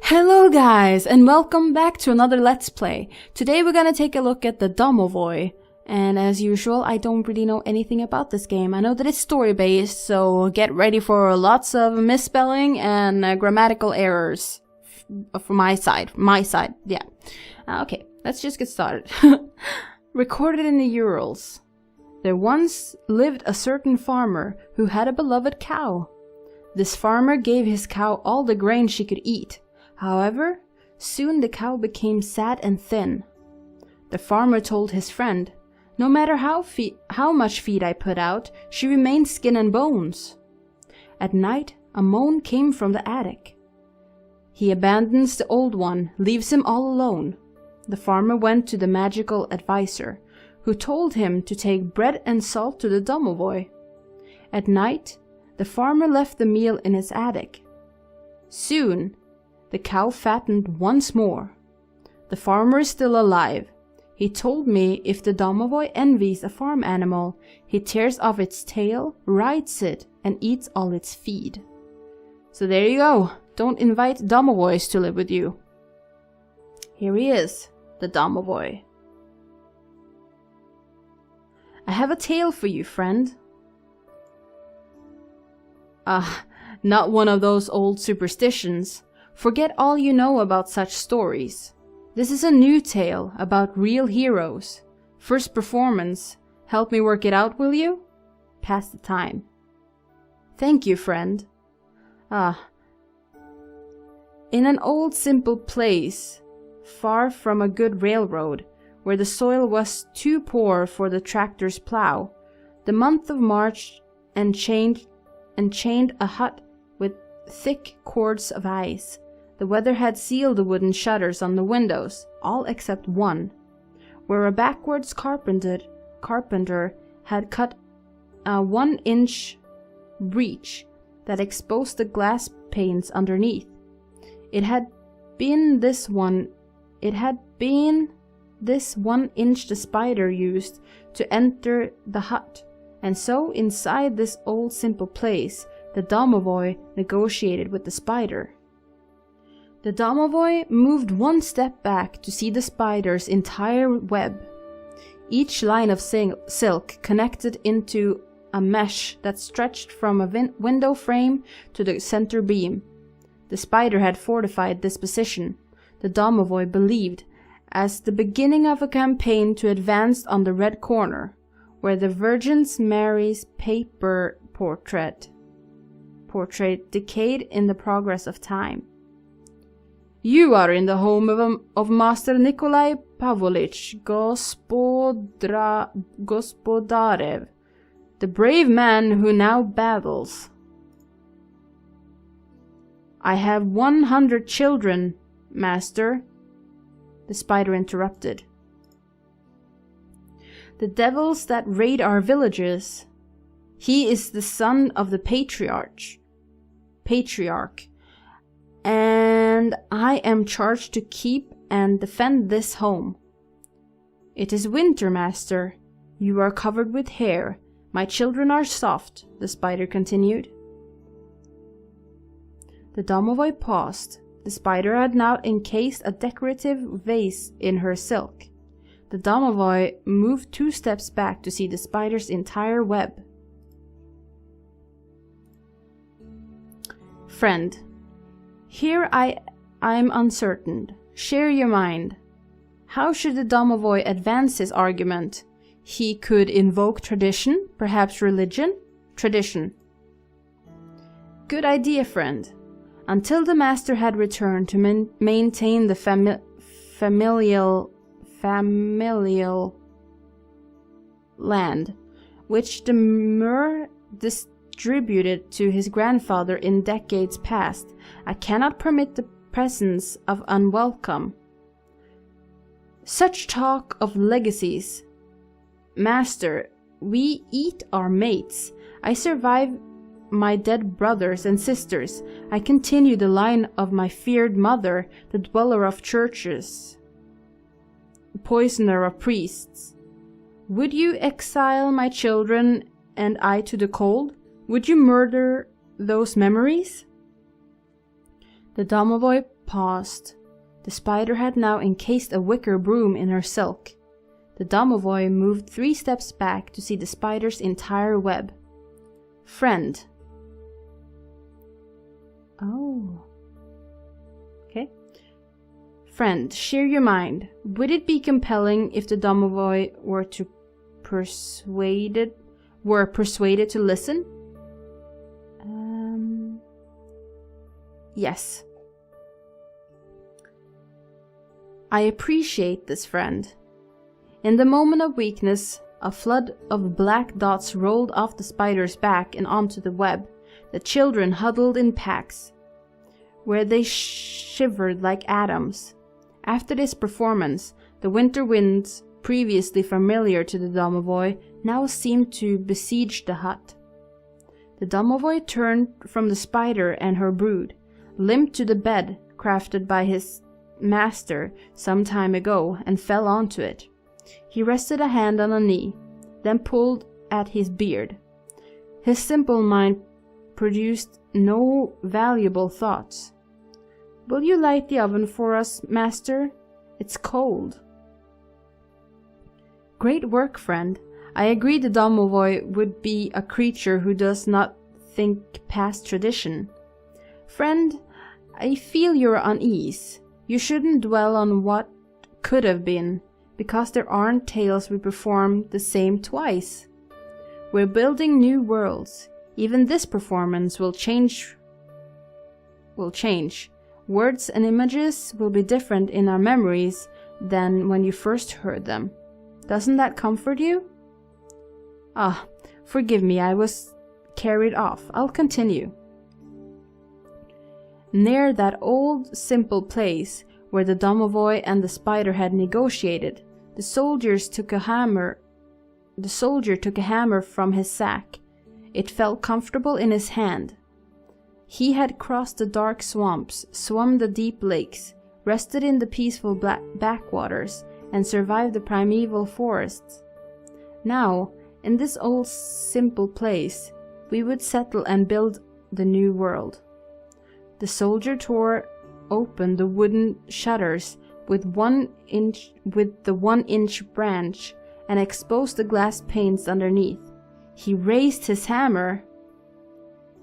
Hello guys, and welcome back to another Let's Play. Today we're gonna take a look at the Domovoi, and as usual, I don't really know anything about this game. I know that it's story-based, so get ready for lots of misspelling and grammatical errors. From my side, yeah. Okay, let's just get started. Recorded in the Urals. There once lived a certain farmer who had a beloved cow. This farmer gave his cow all the grain she could eat. However, soon the cow became sad and thin. The farmer told his friend, "No matter how much feed I put out, she remains skin and bones." At night, a moan came from the attic. He abandons the old one, leaves him all alone. The farmer went to the magical advisor, who told him to take bread and salt to the Domovoi. At night, the farmer left the meal in his attic. Soon, the cow fattened once more. The farmer is still alive. He told me if the Domovoi envies a farm animal, he tears off its tail, rides it, and eats all its feed. So there you go. Don't invite Domovois to live with you. Here he is, the Domovoi. I have a tale for you, friend. Not one of those old superstitions. Forget all you know about such stories. This is a new tale about real heroes. First performance. Help me work it out, will you? Pass the time. Thank you, friend. In an old simple place, far from a good railroad, where the soil was too poor for the tractor's plow, the month of March enchained a hut with thick cords of ice. The weather had sealed the wooden shutters on the windows, all except one, where a backwards carpenter had cut a 1-inch breach that exposed the glass panes underneath. It had been this 1-inch the spider used to enter the hut, and so inside this old simple place, the Domovoi negotiated with the spider. The Domovoi moved one step back to see the spider's entire web. Each line of silk connected into a mesh that stretched from a window frame to the center beam. The spider had fortified this position, the Domovoi believed, as the beginning of a campaign to advance on the red corner, where the Virgin Mary's paper portrait decayed in the progress of time. You are in the home of Master Nikolai Pavlovich Gospodarev, the brave man who now battles. I have 100 children, master, the spider interrupted. The devils that raid our villages. He is the son of the patriarch, and I am charged to keep and defend this home. It is winter, master. You are covered with hair. My children are soft, the spider continued. The Domovoi paused. The spider had now encased a decorative vase in her silk. The Domovoi moved 2 steps back to see the spider's entire web. Friend, here I'm uncertain. Share your mind. How should the Domovoi advance his argument? He could invoke tradition, perhaps religion? Tradition. Good idea, friend. Until the master had returned to maintain the familial land, which the Mur distributed to his grandfather in decades past, I cannot permit the presence of unwelcome. Such talk of legacies. Master, we eat our mates. I survive my dead brothers and sisters. I continue the line of my feared mother, the dweller of churches, poisoner of priests. Would you exile my children and I to the cold? Would you murder those memories? The Domovoi paused. The spider had now encased a wicker broom in her silk. The Domovoi moved 3 steps back to see the spider's entire web. Friend. Oh. Okay. Friend, share your mind. Would it be compelling if the Domovoi were persuaded to listen? Yes. I appreciate this, friend. In the moment of weakness, a flood of black dots rolled off the spider's back and onto the web. The children huddled in packs, where they shivered like atoms. After this performance, the winter winds, previously familiar to the Domovoi, now seemed to besiege the hut. The Domovoi turned from the spider and her brood, limped to the bed crafted by his master some time ago, and fell onto it. He rested a hand on a knee, then pulled at his beard. His simple mind produced no valuable thoughts. Will you light the oven for us, master? It's cold. Great work, friend. I agree the Domovoi would be a creature who does not think past tradition. Friend, I feel your unease. You shouldn't dwell on what could have been, because there aren't tales we perform the same twice. We're building new worlds. Even this performance will change. Words and images will be different in our memories than when you first heard them. Doesn't that comfort you? Ah, forgive me, I was carried off. I'll continue. Near that old, simple place where the Domovoi and the spider had negotiated, the soldier took a hammer from his sack. It felt comfortable in his hand. He had crossed the dark swamps, swum the deep lakes, rested in the peaceful backwaters, and survived the primeval forests. Now, in this old simple place, we would settle and build the new world. The soldier tore open the wooden shutters with the 1-inch branch and exposed the glass panes underneath. He raised his hammer,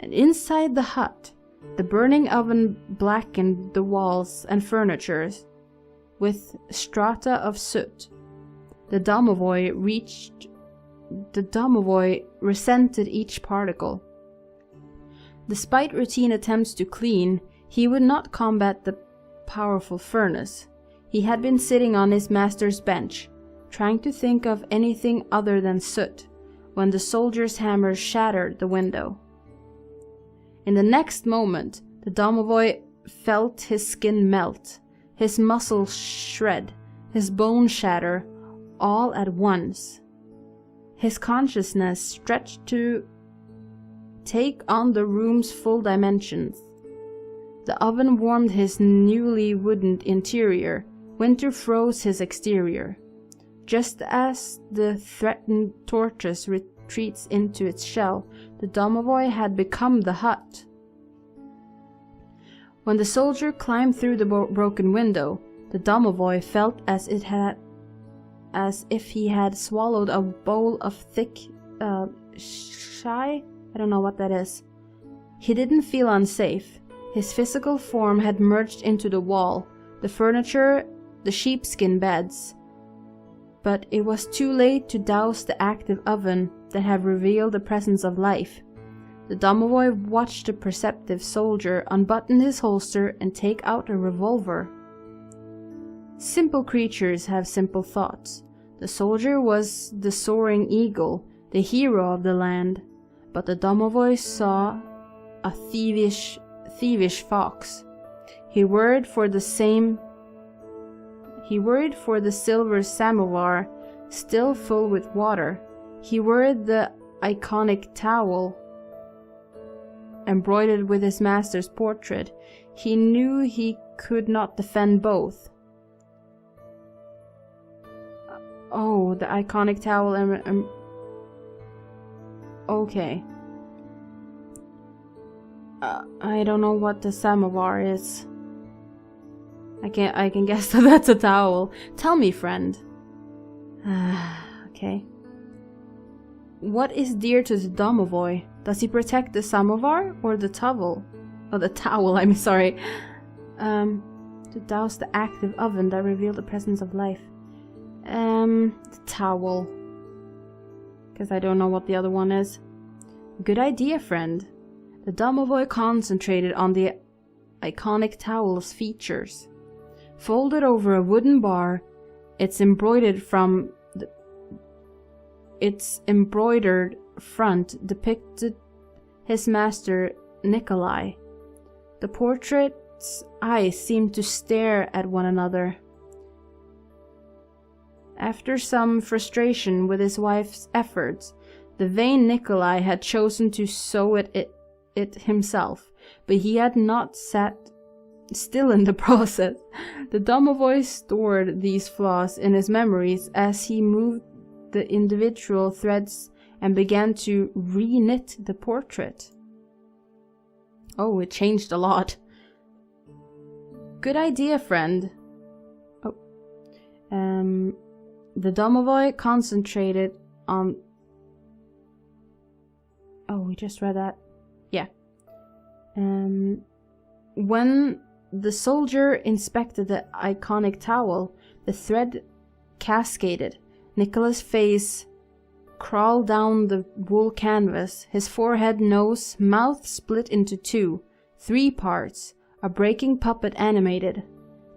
and inside the hut, the burning oven blackened the walls and furniture with strata of soot. The Domovoi resented each particle. Despite routine attempts to clean, he would not combat the powerful furnace. He had been sitting on his master's bench, trying to think of anything other than soot, when the soldier's hammer shattered the window. In the next moment, the Domovoi felt his skin melt, his muscles shred, his bones shatter, all at once. His consciousness stretched to take on the room's full dimensions. The oven warmed his newly wooden interior. Winter froze his exterior. Just as the threatened tortoise retreats into its shell, the Domovoi had become the hut. When the soldier climbed through the broken window, the Domovoi felt as if he had swallowed a bowl of thick shy. I don't know what that is. He didn't feel unsafe. His physical form had merged into the wall, the furniture, the sheepskin beds. But it was too late to douse the active oven that had revealed the presence of life. The Domovoi watched the perceptive soldier unbutton his holster and take out a revolver. Simple creatures have simple thoughts. The soldier was the soaring eagle, the hero of the land, but the Domovoi saw a thievish fox. He worried for the silver samovar, still full with water. He worried the iconic towel, embroidered with his master's portrait. He knew he could not defend both. Oh, the iconic towel okay. I don't know what the samovar is. I can guess that that's a towel. Tell me, friend. Okay. What is dear to the Domovoi? Does he protect the samovar or the towel? Oh, the towel, I'm sorry. To douse the active oven that revealed the presence of life. The towel. Because I don't know what the other one is. Good idea, friend. The Domovoi concentrated on the iconic towel's features. Folded over a wooden bar, its embroidered front depicted his master Nikolai. The portrait's eyes seemed to stare at one another. After some frustration with his wife's efforts, the vain Nikolai had chosen to sew it himself, but he had not sat still in the process. The Domovoi stored these flaws in his memories as he moved the individual threads and began to re-knit the portrait. Oh, it changed a lot. Good idea, friend. Oh. The Domovoi concentrated on... Oh, we just read that. Yeah. When the soldier inspected the iconic towel, the thread cascaded. Nicholas' face crawled down the wool canvas, his forehead, nose, mouth split into two, 3 parts, a breaking puppet animated.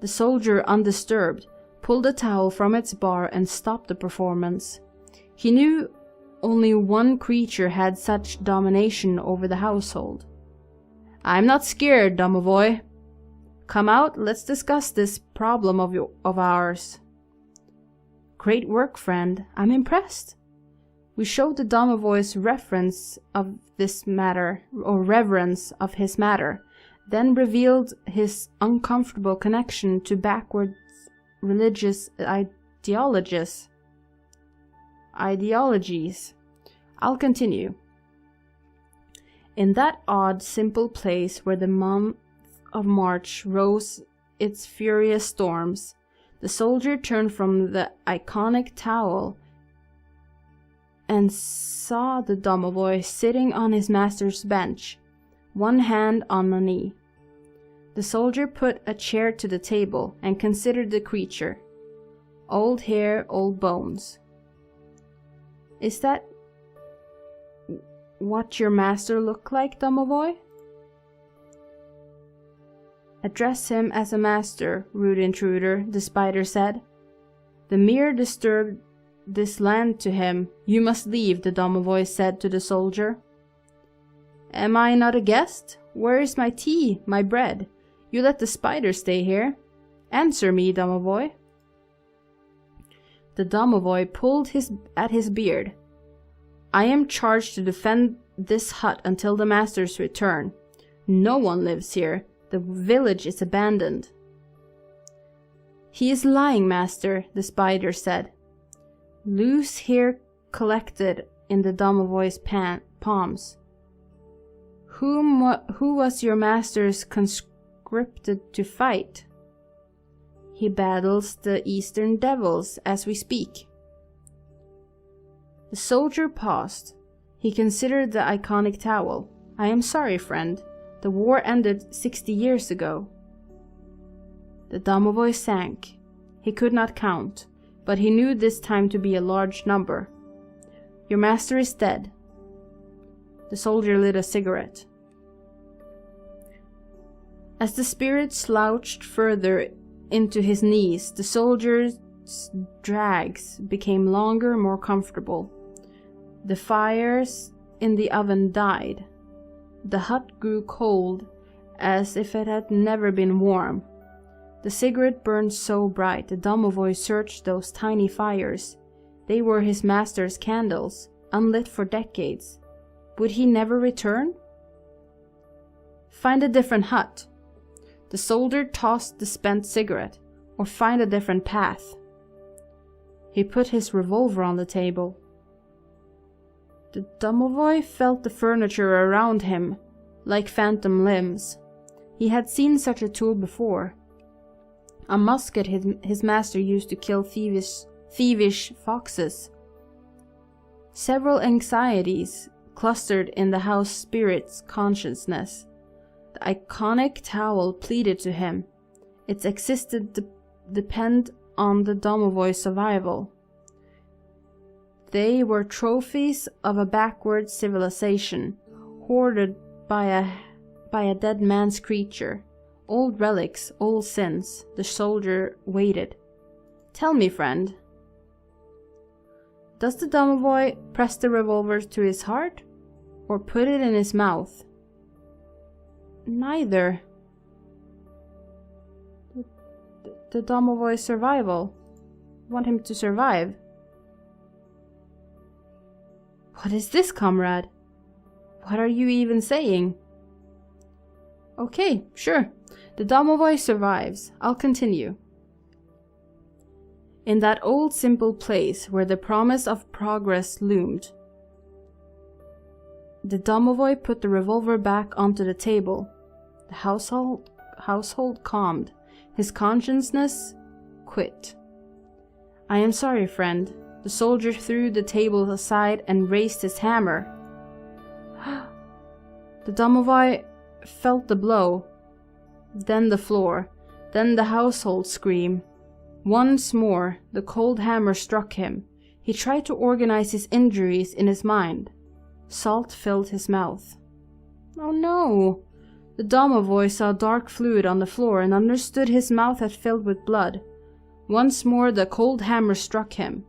The soldier, undisturbed, pulled the towel from its bar and stopped the performance. He knew only one creature had such domination over the household. I'm not scared, Domovoi. Come out, let's discuss this problem of ours. Great work, friend. I'm impressed. We showed the Domovoi's reverence of his matter, then revealed his uncomfortable connection to backwards religious ideologies. I'll continue. In that odd, simple place where the month of March rose its furious storms, the soldier turned from the iconic towel and saw the Domovoi sitting on his master's bench, one hand on a knee. The soldier put a chair to the table and considered the creature. Old hair, old bones. Is that what your master looked like, Domovoi? Address him as a master, rude intruder, the spider said. The mirror disturbed this land to him. You must leave, the Domovoi said to the soldier. Am I not a guest? Where is my tea, my bread? You let the spider stay here. Answer me, Domovoi. The Domovoi pulled at his beard. I am charged to defend this hut until the master's return. No one lives here. The village is abandoned. He is lying, master, the spider said. Loose hair collected in the Domovoi's palms. Who was your master's conscripted to fight? He battles the eastern devils as we speak. The soldier paused. He considered the iconic towel. I am sorry, friend. The war ended 60 years ago. The Domovoi sank. He could not count, but he knew this time to be a large number. Your master is dead. The soldier lit a cigarette. As the spirit slouched further into his knees, the soldier's drags became longer, more comfortable. The fires in the oven died. The hut grew cold, as if it had never been warm. The cigarette burned so bright, the Domovoi searched those tiny fires. They were his master's candles, unlit for decades. Would he never return? Find a different hut. The soldier tossed the spent cigarette, or find a different path. He put his revolver on the table. The Domovoi felt the furniture around him, like phantom limbs. He had seen such a tool before. A musket his master used to kill thievish foxes. Several anxieties clustered in the house spirit's consciousness. The iconic towel pleaded to him. Its existence depend on the Domovoi's survival. They were trophies of a backward civilization, hoarded by a dead man's creature. Old relics, old sins. The soldier waited. Tell me, friend. Does the Domovoi press the revolver to his heart, or put it in his mouth? Neither. The Domovoi's survival. Want him to survive. What is this, comrade? What are you even saying? Okay, sure. The Domovoi survives. I'll continue. In that old simple place where the promise of progress loomed, the Domovoi put the revolver back onto the table. The household calmed. His consciousness quit. I am sorry, friend. The soldier threw the table aside and raised his hammer. The Domovoi felt the blow, then the floor, then the household scream. Once more, the cold hammer struck him. He tried to organize his injuries in his mind. Salt filled his mouth. Oh no! The Domovoi saw dark fluid on the floor and understood his mouth had filled with blood. Once more the cold hammer struck him.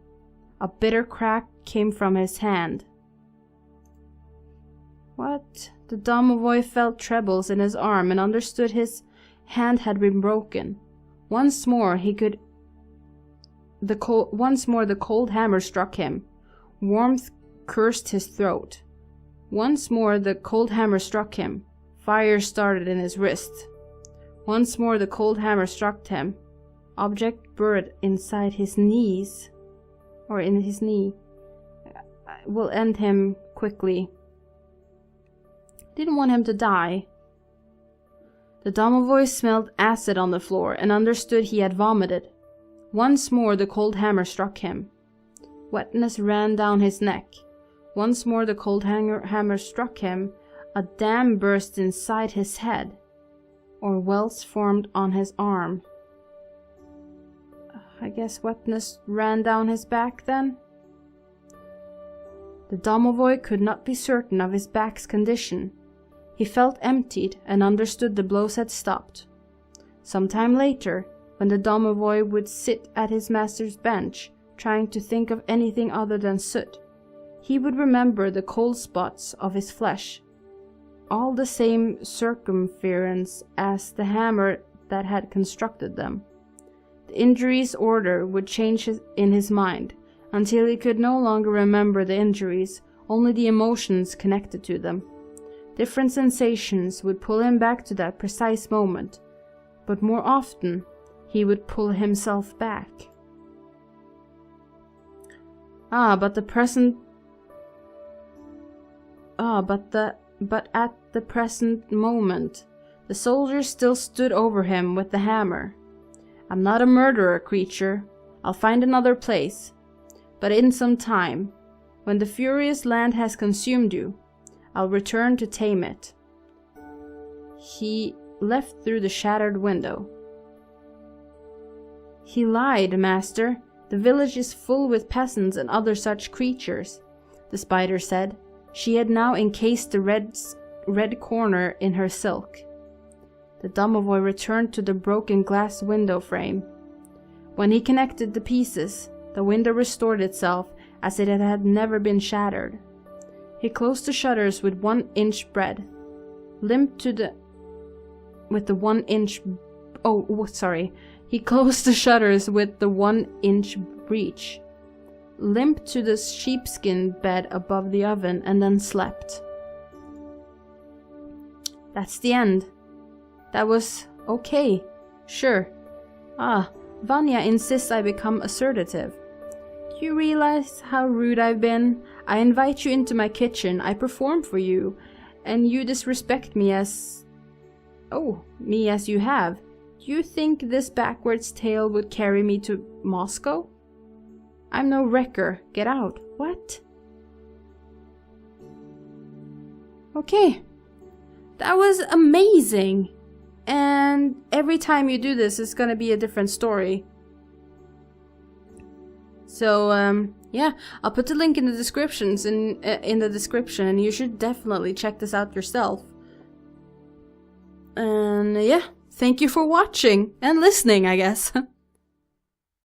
A bitter crack came from his hand. What? The Domovoi felt trebles in his arm and understood his hand had been broken. Once more the cold hammer struck him. Warmth cursed his throat. Once more the cold hammer struck him. Fire started in his wrist. Once more the cold hammer struck him. Object buried inside his knees, or in his knee, will end him quickly. Didn't want him to die. The Domovoi smelled acid on the floor and understood he had vomited. Once more the cold hammer struck him. Wetness ran down his neck. Once more the cold hammer struck him. A dam burst inside his head, or welts formed on his arm. I guess wetness ran down his back then? The Domovoi could not be certain of his back's condition. He felt emptied and understood the blows had stopped. Some time later, when the Domovoi would sit at his master's bench, trying to think of anything other than soot, he would remember the cold spots of his flesh, all the same circumference as the hammer that had constructed them. The injury's order would change in his mind, until he could no longer remember the injuries, only the emotions connected to them. Different sensations would pull him back to that precise moment, but more often he would pull himself back. But at the present moment, the soldier still stood over him with the hammer. I'm not a murderer, creature. I'll find another place. But in some time, when the furious land has consumed you, I'll return to tame it. He left through the shattered window. He lied, master. The village is full with peasants and other such creatures, the spider said. She had now encased the red corner in her silk. The Domovoi returned to the broken glass window frame. When he connected the pieces, the window restored itself as it had never been shattered. He closed the shutters with 1 inch breadth. He closed the shutters with the 1 inch breach, limped to the sheepskin bed above the oven, and then slept. That's the end. That was okay. Sure. Vanya insists I become assertive. Do you realize how rude I've been? I invite you into my kitchen, I perform for you, and you disrespect me as... you have. you think this backwards tale would carry me to Moscow? I'm no wrecker. Get out. What? Okay. That was amazing. And every time you do this, it's gonna be a different story. So, yeah, I'll put the link in the description, and you should definitely check this out yourself. And yeah, thank you for watching and listening, I guess.